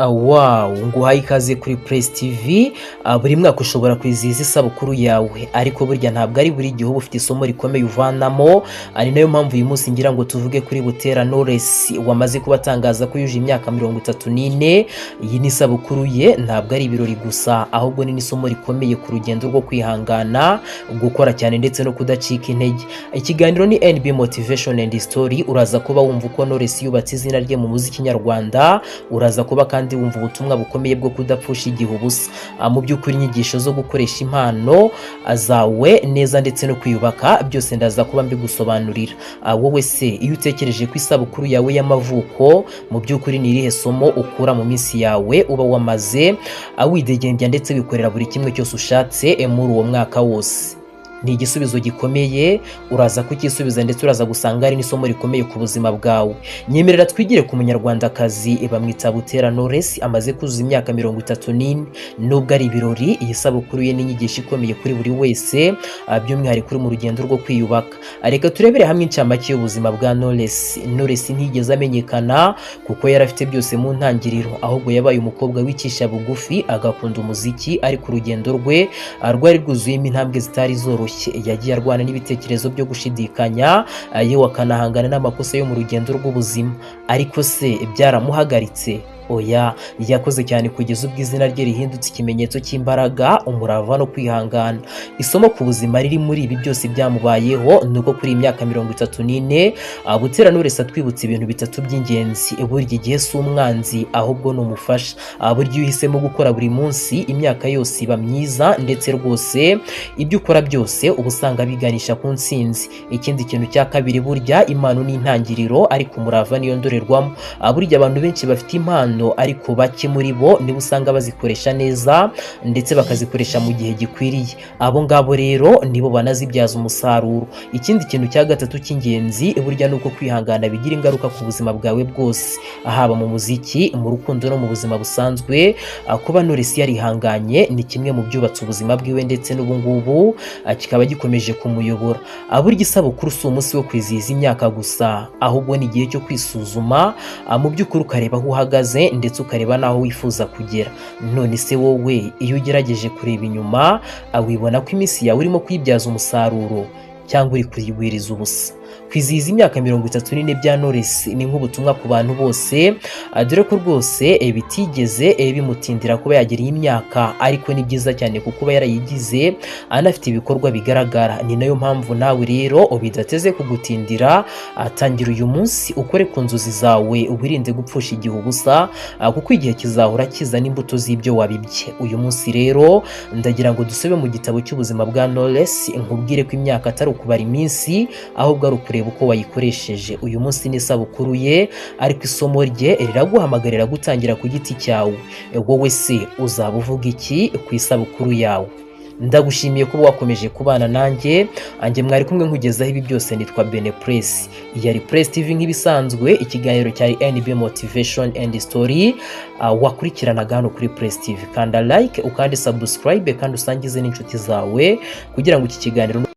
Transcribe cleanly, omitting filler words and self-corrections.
Wow, nguhaye ikaze kuri Press TV. Buri mwaka ushobora kwizihiza isabukuru yawe, ariko burya ntabwo ari buri gihe uba ufite isomo rikomeye uvanamo. Ari nayo mpamvu uyu munsi ngira ngo tuvuge kuri Butera Knowless wamaze kuba atangaza ko yuje imyaka 34. Iyi ni isabukuru ye, ntabwo ari ibirori gusa, ahubwo ni isomo rikomeye ku rugendo rwo kwihangana, gukora cyane ndetse no kudacika intege. Ikiganiro ni NB Motivation and Story. Uraza kuba wumva uko Knowless yubatse izina rye mu muziki nyarwanda, uraza kuba kandi wumva ubutumwa bukomeye bwo kudapfusha igihe ubusa. Mu by'ukuri inyigisho zo gukoresha impano zawe neza ndetse no kwiyubaka byose ndaza kuba mbigusobanurira. Wowe se iyo utekereje ku isabukuru yawe y'amavuko, mu by'ukuri ni irihe somo ukura mu minsi yawe uba wamaze widegembya ndetse wikorera buri kimwe cyose ushatse muri uwo mwaka wose? Ni igisubizo gikomeye, uraza kukisubiza ndetse uraza gusanga ari n'isomo rikomeye ku buzima bwawe. Nyemerera twigire ku munyarwandakazi bamwita Butera Knowless, amaze kuzuza imyaka 34. Nubwo ari ibirori, iyi sabukuru ye n'inyigisho ikomeye kuri buri wese, by'umwihariko kuri mu rugendo rwo kwiyubaka. Reka turebere hamwe incamake y'ubuzima bwa Knowless. Knowless ntigeze amenyekana kuko yari afite byose mu ntangiriro, ahubwo yabaye umukobwa wicisha bugufi, agakunda umuziki, ariko urugendo rwe rwari rwuzuyemo intambwe zitari zoroshye. Yagiye arwana n'ibitekerezo byo gushidikanya, yewe akanahangana n'amakosa yo mu rugendo rw'ubuzima. Ariko se byaramuhagaritse? Oya, yakoze cyane kugeza ubwo izina rye rihindutse ikimenyetso cy'imbaraga, umurava no kwihangana. Isomo ku buzima riri muri ibi byose byamubayeho nuko kuri imyaka 34 Butera Knowless atwibutsa ibintu bitatu by'ingenzi. Burya igihe si umwanzi, ahubwo ni umufasha. Burya iyo uhisemo gukora buri munsi, imyaka yose iba myiza, ndetse rwose ibyo ukora byose uba usanga biganisha ku ntsinzi. Ikindi kintu cya kabiri, burya impano ni intangiriro, ariko umurava niyo ndorerwamo. Burya abantu benshi bafite impano, ariko bake muri bo niba usanga bazikoresha neza ndetse bakazikoresha mu gihe gikwiriye. Abo ngabo rero nibo banazibyaza umusaruro. Ikindi kintu cya gatatu cy'ingenzi, burya nuko kwihangana bigira ingaruka ku buzima bwawe bwose, haba mu muziki, mu rukundo no mu buzima busanzwe. Kuba Knowless yarihanganye ni kimwe mu byubatse ubuzima bwiwe, ndetse n'ubu ngubu kikaba gikomeje kumuyobora. Burya isabukuru si umunsi wo kwizihiza imyaka gusa, ahubwo ni igihe cyo kwisuzuma, mu by'ukuri ukareba aho uhagaze ndetse ukareba naho wifuza kugera. None se wowe iyo ugerageje kureba inyuma, wibona ko iminsi yawe urimo kwibyaza umusaruro cyangwa uri kuyigwiriza ubusa? Kwizihiza imyaka 34 bya Knowless ni nk'ubutumwa ku bantu bose, dore ko rwose bitigeze bimutindira kuba yagira iyi myaka, ariko ni byiza cyane kuko aba yarayigize anafite ibikorwa bigaragara. Ni nayo mpamvu nawe rero bidateze kugutindira. Tangira uyu munsi ukore ku nzozi zawe, wirinde gupfusha igihe ubusa, kuko igihe kizahora kizana imbuto z'ibyo wabibye. Uyu munsi rero ndagira ngo dusube mu gitabo cy'ubuzima bwa Knowless, nkubwire ko imyaka atari ukubara iminsi, ahubwo ari kureba uko wayikoresheje. Uyu munsi ni isabukuru ye, ariko isomo rye riraguhamagarira gutangira ku giti cyawe. Wowe se uzaba uvuga iki ku isabukuru yawe? Ndagushimiye kuba wakomeje kubana nanjye mwari kumwe nkugezaho ibi byose. Nitwa Bene Press. Yari Press TV nk'ibisanzwe, ikiganiro cyari NB Motivation and Story. Wakurikiranaga hano kuri Press TV. Kanda like, ukande subscribe, kandi usangize n'inshuti zawe kugira ngo iki kiganiro